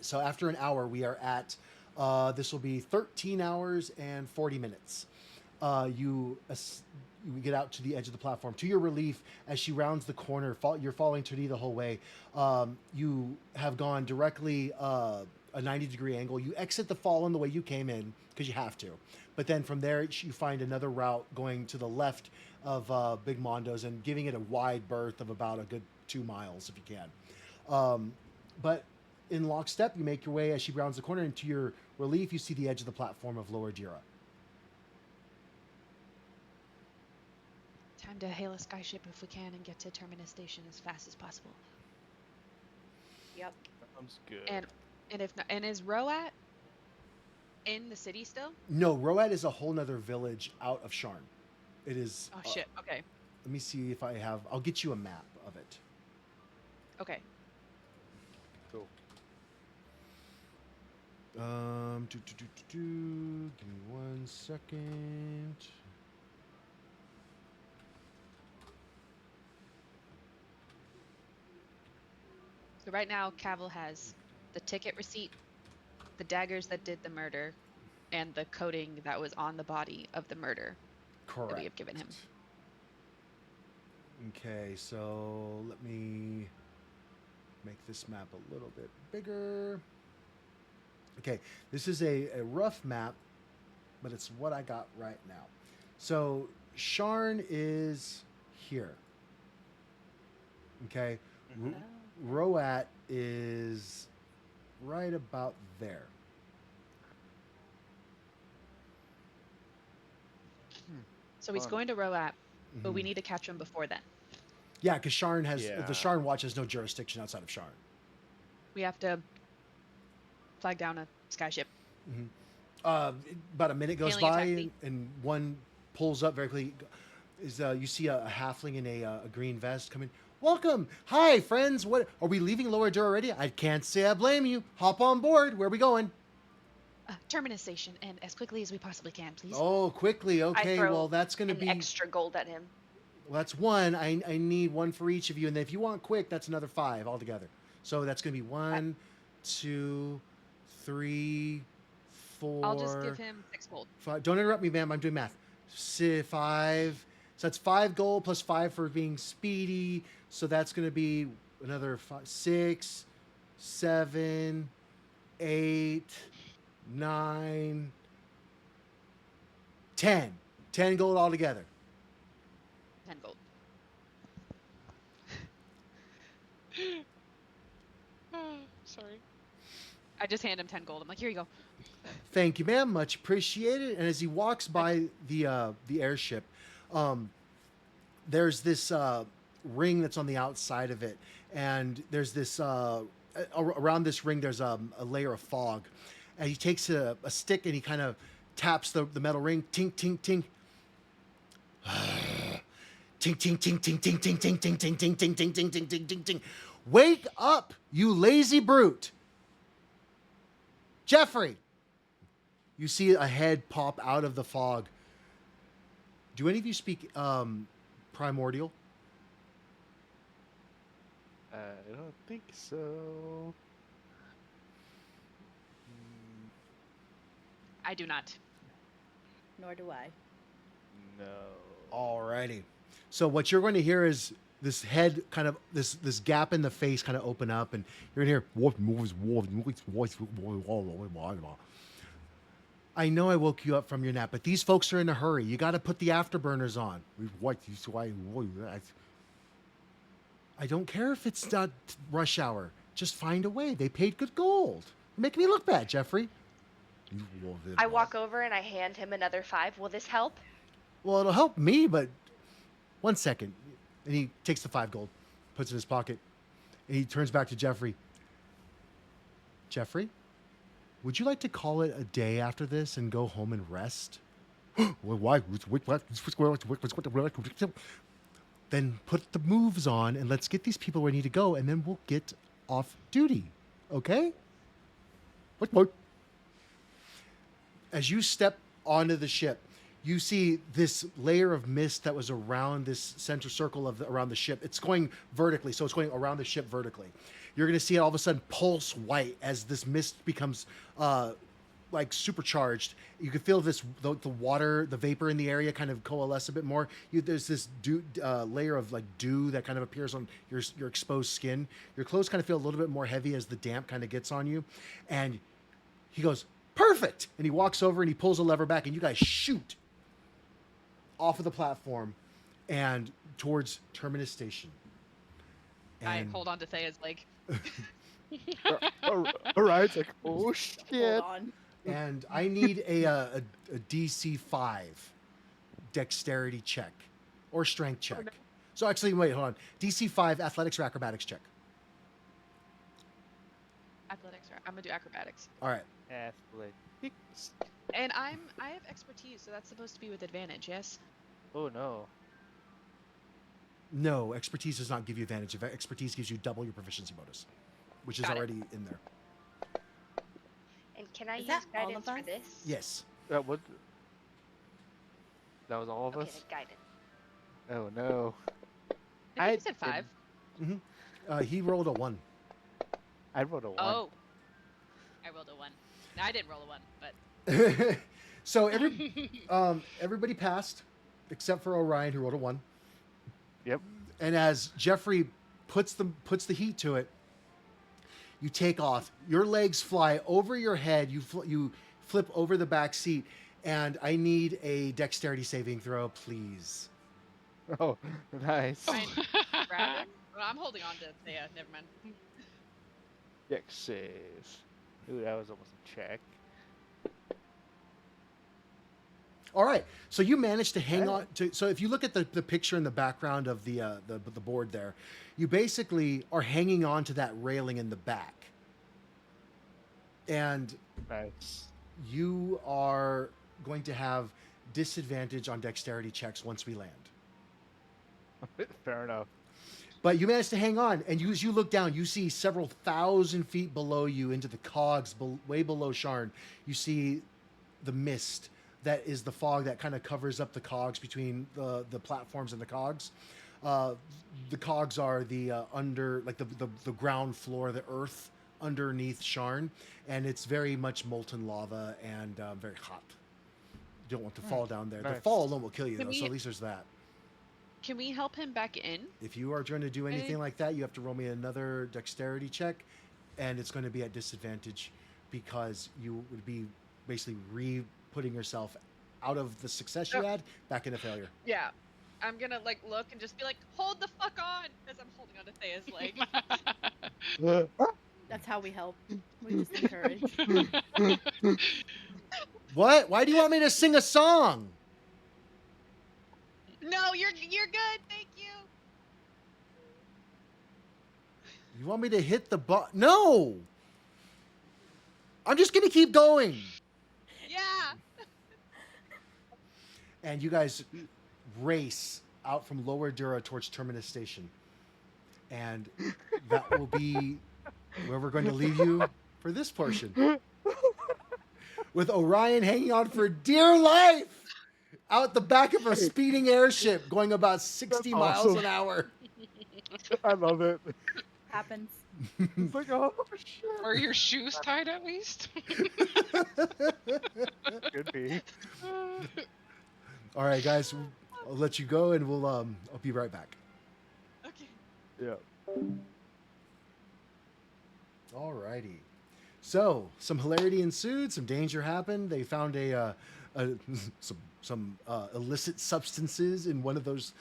So after an hour, we are at, this will be 13 hours and 40 minutes. You get out to the edge of the platform. To your relief, as she rounds the corner, you're following Tudi the whole way. You have gone directly a 90-degree angle. You exit the fallen the way you came in because you have to. But then from there, you find another route going to the left of Big Mondo's and giving it a wide berth of about a good 2 miles if you can. But in lockstep, you make your way as she rounds the corner, and to your relief, you see the edge of the platform of Lower Dira. Time to hail a skyship if we can and get to Terminus Station as fast as possible. Yep. Sounds good. And if not, and is Roat in the city still? No, Roat is a whole nother village out of Sharn. It is. Oh shit. Okay. Let me see if I have. I'll get you a map of it. Okay. Cool. Give me 1 second. So right now, Cavill has the ticket receipt, the daggers that did the murder, and the coating that was on the body of the murder Correct. that we have given him. Okay, so let me make this map a little bit bigger. Okay, this is a rough map, but it's what I got right now. So Sharn is here. Okay, Roat is right about there. So he's Fun. going to Roat, but we Mhm. need to catch him before then. Yeah, because Sharn has Yeah. the Sharn Watch has no jurisdiction outside of Sharn. We have to flag down a skyship. About a minute goes Alien by, taxi. and one pulls up very quickly. You see a halfling in a green vest coming? Welcome, hi friends. What are we leaving Lower Door already? I can't say I blame you. Hop on board. Where are we going? Terminus Station, and as quickly as we possibly can, please. Oh, quickly. Okay, throw well that's gonna An be extra gold at him. well, that's one. I need one for each of you, and then if you want quick, that's another 5 altogether. So that's gonna be 1, 2, 3, 4. I'll just give him 6 gold. 5. Don't interrupt me, ma'am. I'm doing math. 5. So that's 5 gold plus 5 for being speedy. So that's going to be another 6, 7, 8, 9, 10. 10 gold altogether. 10 gold. Sorry. I just hand him 10 gold. I'm like, here you go. Thank you, ma'am. Much appreciated. And as he walks by the airship, there's this ring that's on the outside of it, and there's this around this ring there's a layer of fog, and he takes a stick and he kind of taps the metal ring. Tink, tink, tink. Tink, tink, tink, tink, tink, tink, tink, tink, tink, tink, tink, tink, tink, tink, tink, tink, tink. Wake up, you lazy brute. Jeffrey. You see a head pop out of the fog. Do any of you speak primordial? I don't think so. I do not. Nor do I. No. Alrighty. So what you're going to hear is this head kind of this gap in the face kind of open up, and you're going to hear what moves. I know I woke you up from your nap, but these folks are in a hurry. You got to put the afterburners on. I don't care if it's not rush hour. Just find a way. They paid good gold. You're making me look bad, Jeffrey. I walk over and I hand him another 5. Will this help? Well, it'll help me, but 1 second. And he takes the 5 gold, puts it in his pocket, and he turns back to Jeffrey. Jeffrey, would you like to call it a day after this and go home and rest? Why? Then put the moves on and let's get these people where we need to go, and then we'll get off duty. Okay? What? As you step onto the ship, you see this layer of mist that was around this center circle around the ship. It's going vertically, so it's going around the ship vertically. You're going to see it all of a sudden pulse white as this mist becomes like supercharged. You can feel the water, the vapor in the area kind of coalesce a bit more. There's this layer of like dew that kind of appears on your exposed skin. Your clothes kind of feel a little bit more heavy as the damp kind of gets on you. And he goes, "Perfect!" And he walks over and he pulls a lever back, and you guys shoot off of the platform and towards Terminus Station. I And hold on to Thea's leg. Orion's like, oh Hold shit. on. and I need a DC 5 dexterity check or strength check. no. So actually, wait, hold on. DC 5 athletics or acrobatics check. Athletics. I'm gonna do acrobatics. All right. Athletics. And I have expertise, so that's supposed to be with advantage. Yes. Oh no. No, expertise does not give you advantage. If expertise gives you double your proficiency bonus, which is Got it. already in there. And can I Is use that all guidance of for us? this? Yes. That was all of Okay, us? then guidance. Oh no. I think I you said 5. He rolled a 1. I rolled a 1. Oh. I rolled a 1. No, I didn't roll a 1, but So everybody passed except for Orion, who rolled a 1. Yep. And as Jeffrey puts the heat to it, you take off. Your legs fly over your head. You flip over the back seat, and I need a dexterity saving throw, please. Oh, nice. Fine. Grab him. Well, I'm holding on to Thea. Never mind. Dex save. Ooh, that was almost a check. All right. So you managed to hang Okay. on to. So if you look at the picture in the background of the board there, you basically are hanging on to that railing in the back, and Nice. you are going to have disadvantage on dexterity checks once we land. Fair enough. But you managed to hang on, and as you look down, you see several thousand feet below you into the cogs, way below Sharn. You see the mist that is the fog that kind of covers up the cogs between the platforms and the cogs. The cogs are the under, like the ground floor, the earth underneath Sharn, and it's very much molten lava and very hot. You don't want to fall down there. The Nice. fall alone will kill you, Can though, so we- at least there's that. Can we help him back in? If you are trying to do anything Any- like that, you have to roll me another dexterity check, and it's going to be at disadvantage because you would be basically putting yourself out of the success you Yep. had back into failure. Yeah. I'm gonna like look and just be like, hold the fuck on, as I'm holding on to Thea's leg. That's how we help. We just encourage. What? Why do you want me to sing a song? No, you're good. Thank you. You want me to hit the button? No! I'm just going to keep going. Yeah. And you guys race out from Lower Dura towards Terminus Station. And that will be where we're going to leave you for this portion. With Orion hanging on for dear life out the back of a speeding airship going about 60 That's miles awesome. an hour. I love it. Happens. It's like, oh shit. Are your shoes tied at least? Could be. All right, guys, I'll let you go, and I'll be right back. Okay. Yeah. All righty. So some hilarity ensued, some danger happened. They found some illicit substances in one of those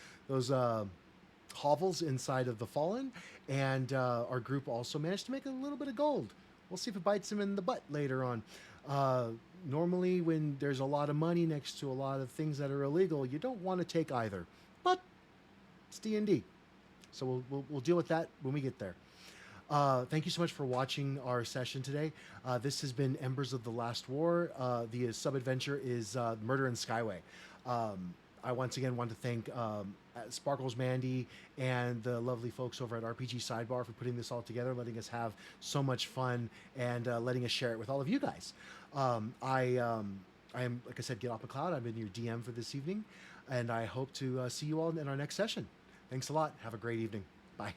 hovels inside of the Fallen, and our group also managed to make a little bit of gold. We'll see if it bites them in the butt later on. Normally, when there's a lot of money next to a lot of things that are illegal, you don't want to take either. But it's D&D, so we'll deal with that when we get there. Thank you so much for watching our session today. This has been Embers of the Last War. The sub-adventure is Murder in Skyway. I once again want to thank Sparkles Mandy and the lovely folks over at RPG Sidebar for putting this all together, letting us have so much fun, and letting us share it with all of you guys. I am, like I said, Get Off McCloud. I've been your DM for this evening, and I hope to see you all in our next session. Thanks a lot. Have a great evening. Bye.